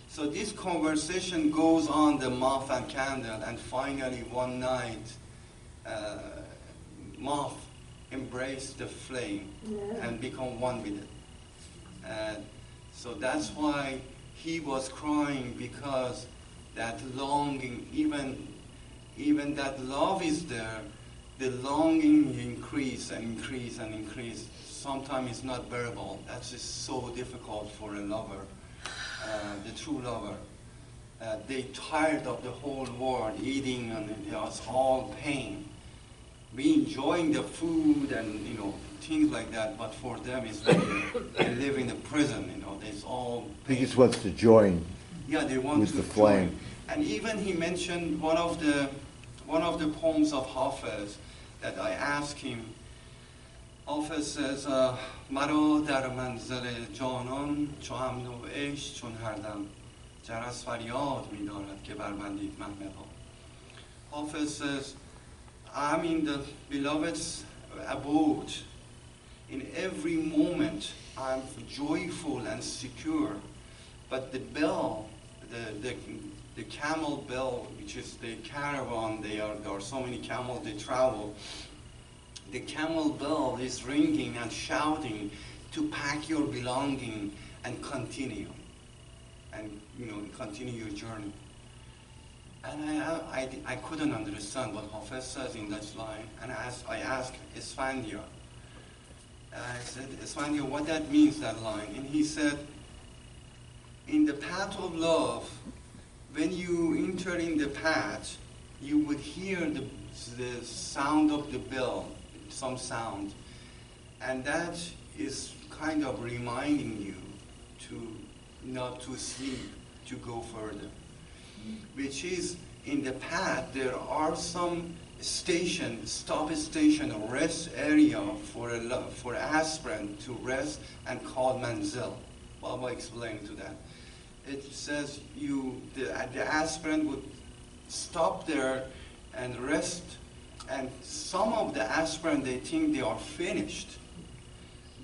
So this conversation goes on, the moth and candle, and finally one night, moth embraced the flame and become one with it. And so that's why he was crying, because that longing, even that love is there, the longing increase and increase and increase. Sometimes it's not bearable. That's just so difficult for a lover, the true lover. They tired of the whole world, eating, and it was all pain. We enjoying the food and things like that, but for them it's like they live in a prison. There's all pain. He just wants to join. Yeah, they want with to the flame. join. And even he mentioned one of the poems of Hafiz that I asked him. Hafiz says, مرا در منزل جانان چو امن و عشق چون هر دم جرس فریاد می‌دارد که بربندید محمل‌ها. Hafiz says, I'm in the beloved's abode. In every moment, I'm joyful and secure. But the bell, the camel bell, which is the caravan, there are so many camels, they travel. The camel bell is ringing and shouting to pack your belonging and continue. And, continue your journey. And I couldn't understand what Hafiz says in that line. And I asked Esfandiar. I said, Esfandiar, what that means, that line? And he said, in the path of love, when you enter in the path, you would hear the sound of the bell, some sound. And that is kind of reminding you to not to sleep, to go further. Which is, in the path, there are some stop station, or rest area for aspirant to rest and called manzil. Baba explained to that. It says the aspirant would stop there and rest, and some of the aspirant, they think they are finished.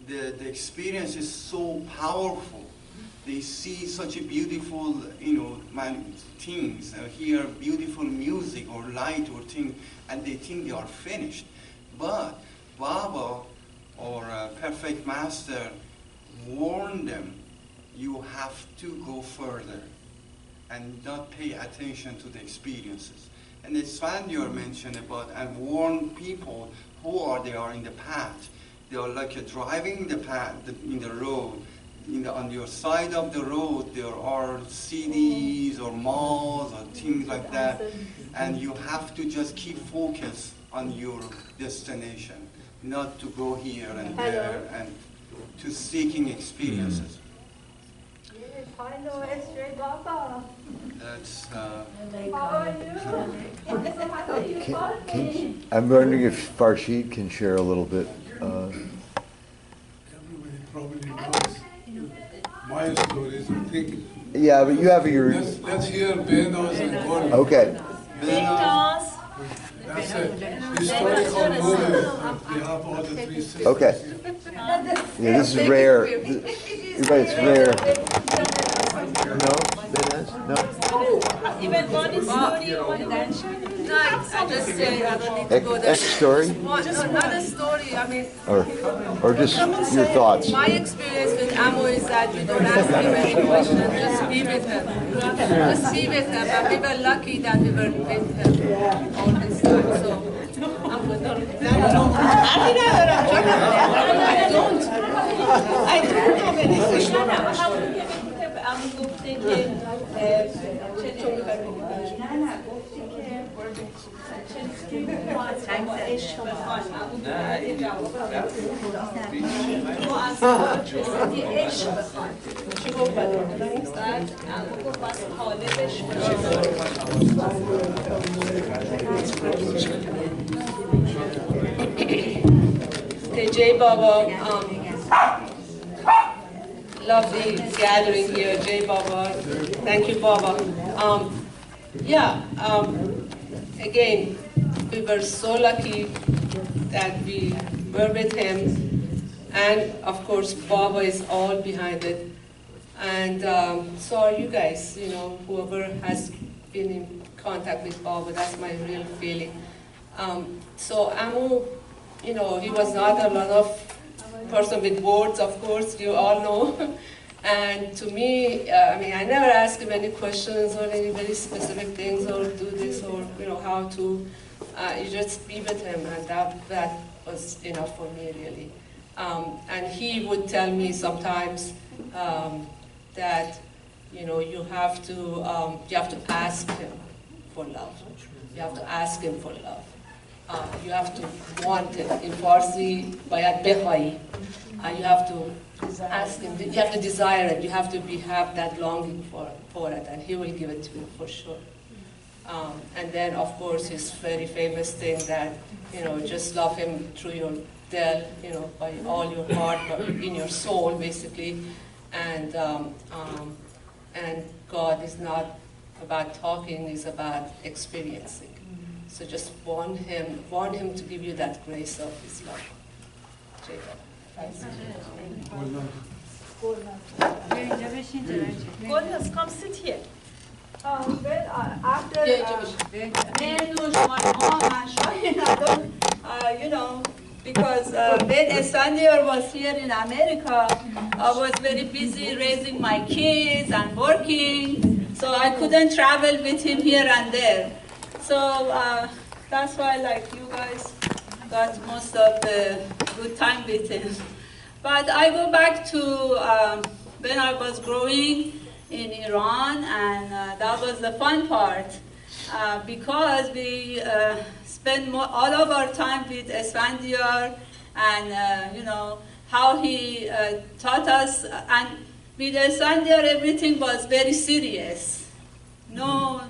The experience is so powerful. They see such a beautiful, things, hear beautiful music or light or things, and they think they are finished. But Baba, or Perfect Master, warned them, you have to go further and not pay attention to the experiences. And Esfandiar mentioned about and warned people who are in the path. They are like driving the path in the road. On your side of the road, there are CDs or malls or things like that, and you have to just keep focus on your destination, not to go here and there and to seeking experiences. Hello, it's Ray Baba. That's. How are you? I'm wondering if Farshid can share a little bit. Everybody probably knows my stories, I think. Yeah, but you have your. Let's hear Benos and Gordon. Okay. Benos. That's a historical moment. We have all the three sisters. Okay. Yeah, this is rare. It's rare. No? No? Even one story, No, I just say I don't need to go there. X story? No, not a story. I mean, Or just your thoughts? my experience with Amo is that you don't ask him any questions, just be with him. Just be with him. And we were lucky that we were with him all this time. So, I'm good. I don't have any question. اما گفته که چطور عشق بخوان عشق بخوان چی گفت گفت از طالبش Jay Baba, lovely gathering here, Jay Baba. Thank you, Baba. Again, we were so lucky that we were with him, and of course, Baba is all behind it. And so are you guys, whoever has been in contact with Baba, that's my real feeling. So Amu, he was not a lot of person with words, of course, you all know. And to me, I never ask him any questions or any very specific things or do this or, how to, you just be with him, and that was enough for me, really. And he would tell me sometimes that, you have to ask him for love. You have to ask him for love. You have to want it. In Farsi, bayad bekhai. You have to ask him. You have to desire it. You have to have that longing for it, and he will give it to you for sure. And then, of course, his very famous thing that just love him through your del, by all your heart, in your soul, basically, and And God is not about talking, it's about experiencing. So just want him to give you that grace of his love. Jacob. Golnas, come sit here. After Nenush, my mom and Shahin, because when Esfandiar was here in America, I was very busy raising my kids and working, so I couldn't travel with him here and there. So that's why, like, you guys got most of the good time with him. But I go back to when I was growing in Iran, and that was the fun part, because we spent all of our time with Esfandiar, and how he taught us. And with Esfandiar, everything was very serious. No,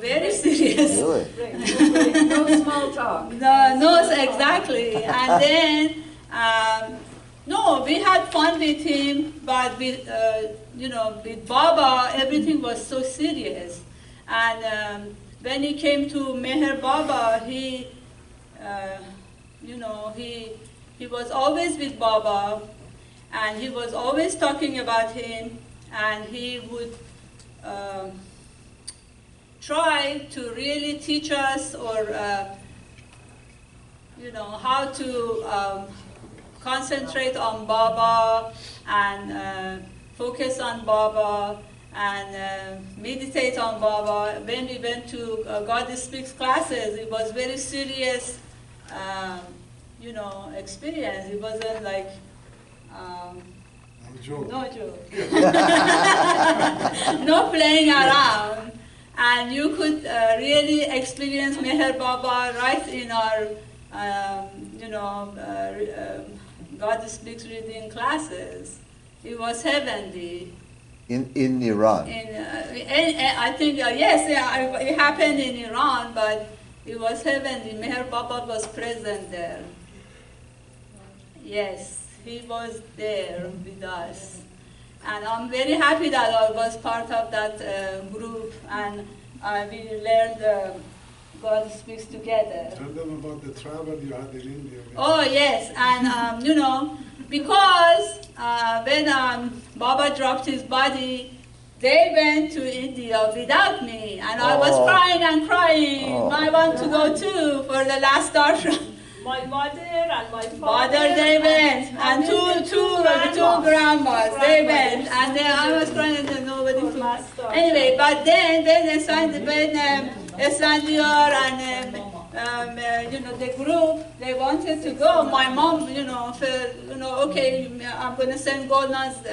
very serious. Really? No small talk. No, exactly. And then, no, we had fun with him, but with, with Baba, everything was so serious. And when he came to Meher Baba, he was always with Baba, and he was always talking about him, and he would try to really teach us, or how to concentrate on Baba and focus on Baba and meditate on Baba. When we went to God Speaks classes, it was very serious, experience. It wasn't like no joke, no playing around. And you could really experience Meher Baba right in our, God Speaks reading classes. It was heavenly. In Iran? I think, yes, it happened in Iran, but it was heavenly. Meher Baba was present there. Yes, he was there with us. And I'm very happy that I was part of that group, and we learned God Speaks together. Tell them about the travel you had in India. Oh, yes, and because when Baba dropped his body, they went to India without me, and I was crying and crying. I want to go too for the last darshan. My mother and my father. They went, and two grandmas, they went, and then I was crying and nobody took. Anyway, but then Esfandiar and the group, they wanted to go. My mom, okay, I'm going to send Golnas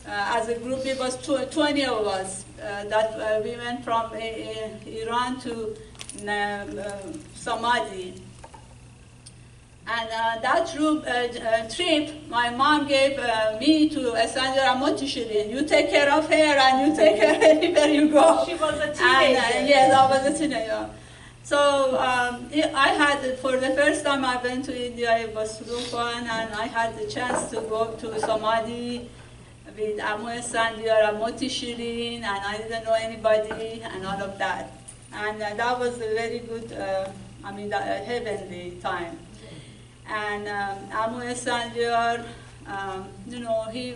as a group. It was 20 of us that we went from Iran to Samadhi. And that trip, my mom gave me to Esfandiar Vessali. You take care of her, and you take her anywhere you go. She was a teenager. And, yes, I was a teenager. So I had, for the first time I went to India, it was so fun, and I had the chance to go to Samadhi with Esfandiar Vessali, and I didn't know anybody, and all of that. And that was a very good, heavenly time. And Esfandiar,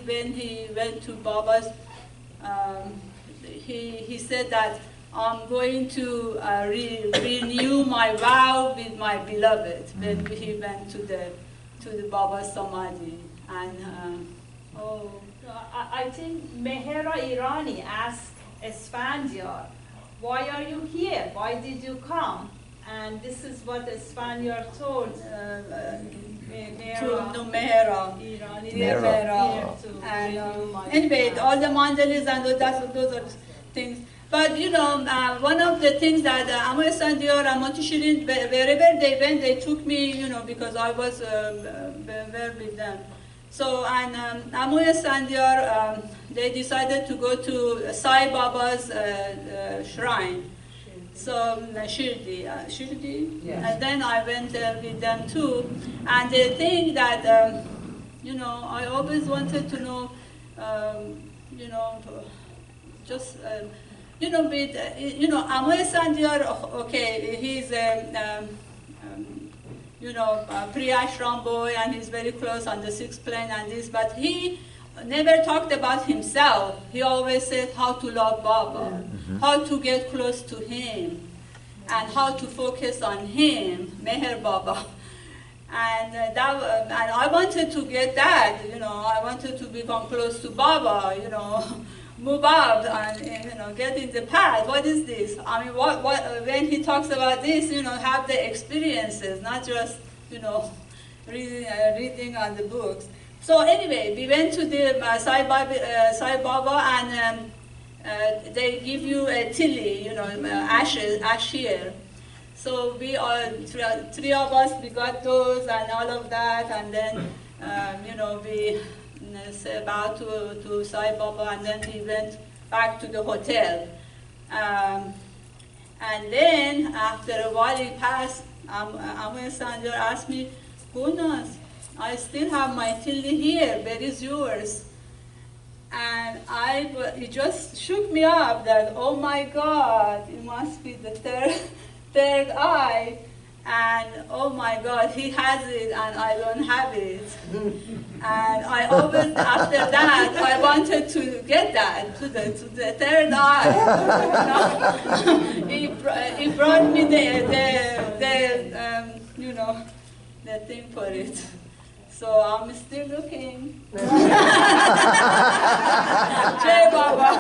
when he went to Baba's, he said that I'm going to renew my vow with my beloved. When he went to the Baba's Samadhi, and I think Mehera Irani asked Esfandiar, why are you here? Why did you come? And this is what Esfandiar told Mehera. And anyway, all the mandalas and those are things. But one of the things that Esfandiar and Motishirin, wherever they went, they took me, because I was there with them. So, and Esfandiar, they decided to go to Sai Baba's shrine. So Shirdi, Yes. And then I went there with them too. And the thing that, I always wanted to know you know, just, with, Amo Esfandiar, okay, he's pre-ashram boy, and he's very close on the sixth plane and this, but he never talked about himself. He always said how to love Baba, how to get close to him, and how to focus on him, Meher Baba. And and I wanted to get that, I wanted to become close to Baba, move up and, get in the path. What is this? I mean, when he talks about this, have the experiences, not just, reading on the books. So anyway, we went to the Sai Baba, and they give you a tilly, ash here. So we all, three of us, we got those and all of that, and then, we about to Sai Baba, and then we went back to the hotel. And then, after a while it passed, Amo Esfandiar asked me, Gunas, I still have my tilly here, where is yours? And it just shook me up that, oh my God, it must be the third eye, and oh my God, he has it and I don't have it. And I always, after that, I wanted to get that, to the third eye. He brought me the thing for it. So I'm still looking. Jai Baba.